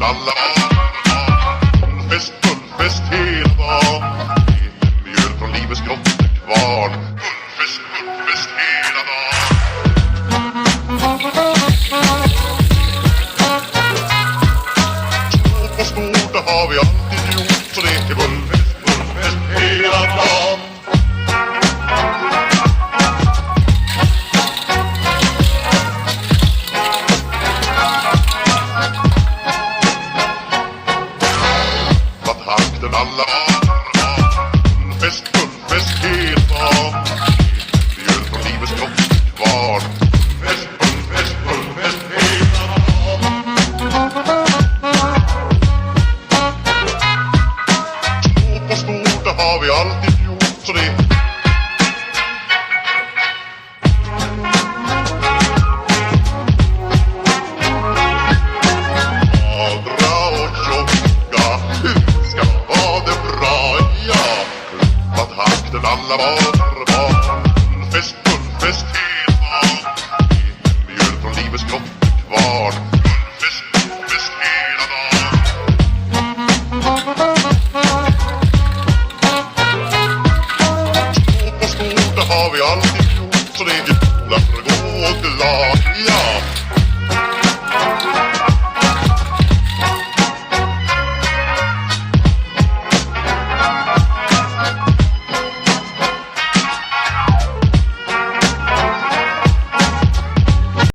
alla fullfest hela dagen. Mjöl från livets grottekvarn. Fullfest hela dagen. Stort och stort, det har vi alltid gjort. Så det är fullfest hela dagen. Takten alla fullfest hela dagen. Mjöl från livets grottekvarn. Fullfest hela dagen. Stort och stort, det har vi alltid gjort. Så det magra och tjocka ska ha det bra, ja. Klappat hakten alla barn. Fullfest hela dagen. Mjöl från livets grottekvarn. Fullfest hela dagen. Stort och stort, det har vi alla